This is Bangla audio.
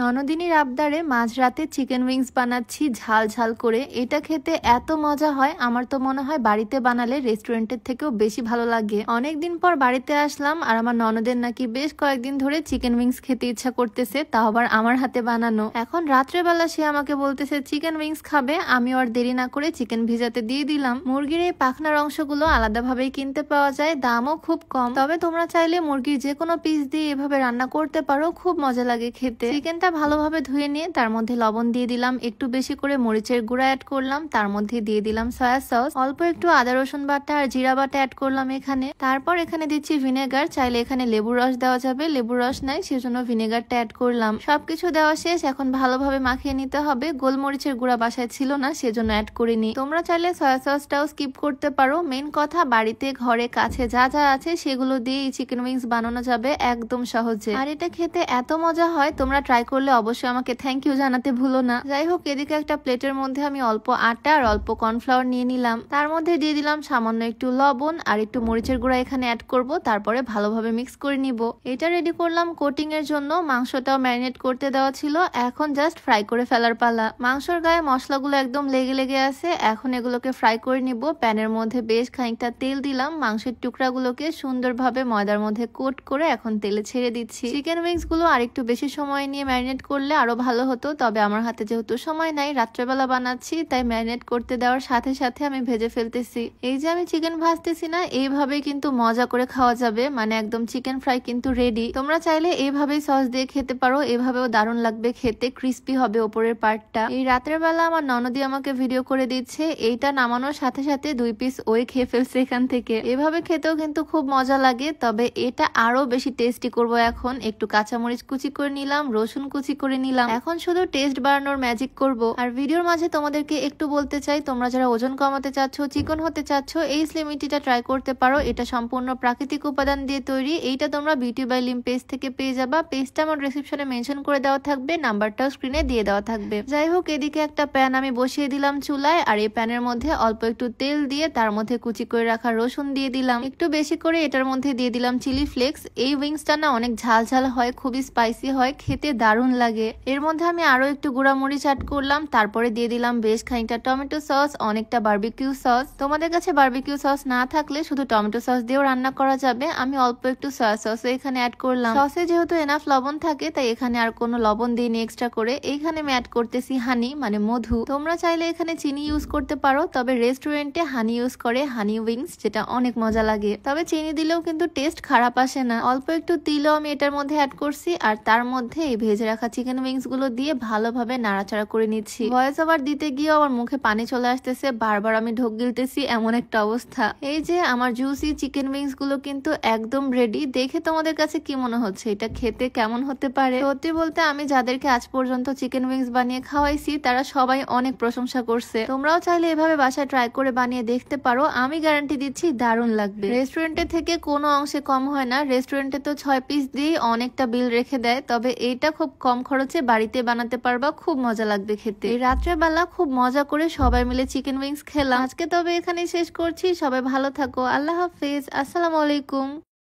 ননদিনীর আবদারে মাঝরাতে চিকেন উইংস বানাচ্ছি ঝাল ঝাল করে। এটা খেতে এত মজা হয়, আমার তো মনে হয় বাড়িতে বানালে রেস্টুরেন্টের থেকেও বেশি ভালো লাগে। অনেকদিন পর বাড়িতে আসলাম আর আমার ননদের নাকি বেশ কয়েকদিন ধরে চিকেন উইংস খেতে ইচ্ছা করতেছে, তাও আবার আমার হাতে বানানো। এখন রাত্রেবেলা সে আমাকে বলতেছে চিকেন উইংস খাবে, আমি আর দেরি না করে চিকেন ভিজাতে দিয়ে দিলাম। মুরগির এই পাখনার অংশগুলো আলাদাভাবেই কিনতে পাওয়া যায়, দামও খুব কম। তবে তোমরা চাইলে মুরগির যে কোনো পিস দিয়ে এভাবে রান্না করতে পারো, খুব মজা লাগে খেতে। চিকেনটা ভালোভাবে ধুয়ে নিয়ে তার মধ্যে লবণ দিয়ে দিলাম, একটু বেশি করে মরিচের গুঁড়া অ্যাড করলাম, তার মধ্যে দিয়ে দিলাম সয়া সস, অল্প একটু আদা রসুন বাটা আর জিরা বাটা অ্যাড করলাম এখানে। তারপর এখানে দিচ্ছি ভিনেগার, চাইলে এখানে লেবুর রস দেওয়া যাবে, লেবুর রস নাই সেজন্য ভিনেগারটা অ্যাড করলাম। সবকিছু দেওয়া শেষ, এখন ভালোভাবে মাখিয়ে নিতে হবে। গোলমরিচের গুঁড়া বাসায় ছিল না সেজন্য অ্যাড করিনি, তোমরা চাইলে সয়া সসটাও স্কিপ করতে পারো। মেন কথা, বাড়িতে ঘরে কাছে যা যা আছে সেগুলো দিয়ে এই চিকেন উইংস বানানো যাবে একদম সহজে, আর এটা খেতে এত মজা হয়। তোমরা ট্রাই করলে অবশ্যই আমাকে থ্যাংক ইউ জানাতে ভুলো না। যাই হোক, এদিকে একটা প্লেটের মধ্যে আমি অল্প আটা আর অল্প কর্নফ্লাওয়ার নিয়ে নিলাম, তার মধ্যে দিয়ে দিলাম সামান্য একটু লবণ আর একটু মরিচের গুঁড়া এখানে অ্যাড করব, তারপরে ভালোভাবে মিক্স করে নিব। এটা রেডি করলাম কোটিং এর জন্য। মাংসটাও ম্যারিনেট করতে দেওয়া ছিল, এখন জাস্ট ফ্রাই করে ফেলার পালা। মাংসর গায়ে মশলাগুলো একদম লেগে লেগে আছে, এখন এগুলোকে ফ্রাই করে নিব। প্যানের মধ্যে বেশ খানিকটা তেল দিলাম, মাংসের টুকরাগুলোকে সুন্দরভাবে ময়দার মধ্যে কোট করে এখন তেলে ছেড়ে দিচ্ছি। চিকেন উইংস গুলো আরেকটু বেশি সময় নিয়ে ম্যারিনেট করলে আরো ভালো হতো, তবে আমার হাতে যেহেতু সময় নাই, রাত্রেবেলা বানাচ্ছি, তাই ম্যারিনেট করতে দেওয়ার সাথে সাথে আমি ভেজে ফেলতেছি। এই যে আমি চিকেন ভাজতেছি না, এইভাবে কিন্তু মজা করে খাওয়া যাবে, মানে একদম চিকেন ফ্রাই কিন্তু রেডি। তোমরা চাইলে এইভাবেই সস দিয়ে খেতে পারো, এভাবেও দারুণ লাগবে খেতে, ক্রিস্পি হবে ওপরের পার্টটা। এই রাতের বেলা আমার ননদি আমাকে ভিডিও করে দিচ্ছে, এইটা নামানোর সাথে সাথে 2 পিস ওই খেয়ে ফেলছে এখান থেকে। এভাবে খেতেও কিন্তু খুব মজা লাগে, তবে এটা আরো বেশি টেস্টি করব। এখন একটু কাঁচামরিচ কুচি করে নিলাম, রসুন কুচি করে নিলাম, এখন শুধু টেস্ট বাড়ানোর ম্যাজিক করব। আর ভিডিওর মাঝে তোমাদেরকে একটু বলতে চাই, তোমরা যারা ওজন কমাতে চাচ্ছ, চিকন হতে চাচ্ছ, এই স্লিমিটিটা ট্রাই করতে পারো। এটা সম্পূর্ণ প্রাকৃতিক উপাদান দিয়ে তৈরি। এইটা তোমরা বিউটি বাই লিম পেজ থেকে পেয়ে যাবা, পেজটা আমার ডেসক্রিপশনে মেনশন করে দেওয়া থাকবে, নাম্বারটাও স্ক্রিনে দিয়ে দেওয়া থাকবে। যাই হোক, এদিকে একটা প্যান আমি বসিয়ে দিলাম চুলায়, আর এই প্যানের মধ্যে অল্প একটু তেল দিয়ে তার মধ্যে কুচি করে রাখা রসুন দিয়ে দিলাম, একটু বেশি করে এটার মধ্যে দিয়ে দিলাম চিলি ফ্লেক্স। এই উইংসটা না অনেক ঝাল ঝাল হয়, খুবই স্পাইসি হয়, খেতে দারুণ লাগে। এর মধ্যে আমি আরো একটু গুঁড়া মরিচ অ্যাড করলাম, তারপরে দিয়ে দিলাম বেশ খানিকটা টমেটো সস, অনেকটা বারবিকিউ সস। তোমাদের কাছে বারবিকিউ সস না থাকলে শুধু টমেটো সস দিয়েও রান্না করা যাবে। আমি অল্প একটু সয়া সস এখানে অ্যাড করলাম। সসে যেহেতু এনাফ লবণ থাকে, তাই এখানে আর কোনো লবণ দিইনি এক্সট্রা করে। এইখানে আমি অ্যাড করতেছি হানি, মানে মধু। তোমরা চাইলে এখানে চিনি ইউজ করতে পারো, তবে রেস্টুরেন্টে হানি ইউজ করে, হানি উইংস, যেটা অনেক মজা লাগে। তবে চিনি দিলেও কিন্তু টেস্ট খারাপ আসে না। অল্প একটু তিলও আমি এটার মধ্যে অ্যাড করছি, আর তার মধ্যে এই ভেজে রাখা চিকেন উইংস গুলো দিয়ে ভালোভাবে নাড়াচাড়া করে নিচ্ছি। ভয়েস ওভার দিতে গিয়ে আমার মুখে পানি চলে আসতেছে, বারবার আমি ঢোক গিলতেছি, এমন একটা অবস্থা। এই যে আমার জুসি চিকেন উইংস গুলো কিন্তু একদম রেডি। দেখে তোমাদের কাছে কি মনে হচ্ছে এটা খেতে কেমন হতে পারে? সত্যি বলতে, আমি যাদেরকে আজ পর্যন্ত চিকেন উইংস বানিয়ে খাওয়াইছি তারা সবাই অনেক প্রশংসা করছে। তোমরাও চাইলে এভাবে বাসায় ট্রাই করে বানিয়ে দেখতে পারো, আমি গ্যারান্টি দিচ্ছি দারুণ লাগবে। রেস্টুরেন্টের থেকে কোনো অংশে কম হয় না। রেস্টুরেন্টে তো 6 পিস দিয়েই অনেকটা বিল রেখে দেয়, তবে এইটা খুব কম খরচে বাড়িতে বানাতে পারবা, খুব মজা লাগবে খেতে। এই রাত্রেবেলা খুব মজা করে সবাই মিলে চিকেন উইংস খেলাম আজকে। তবে এখানেই শেষ করছি, সবাই ভালো থাকো, আল্লাহ হাফেজ, আসসালামু আলাইকুম।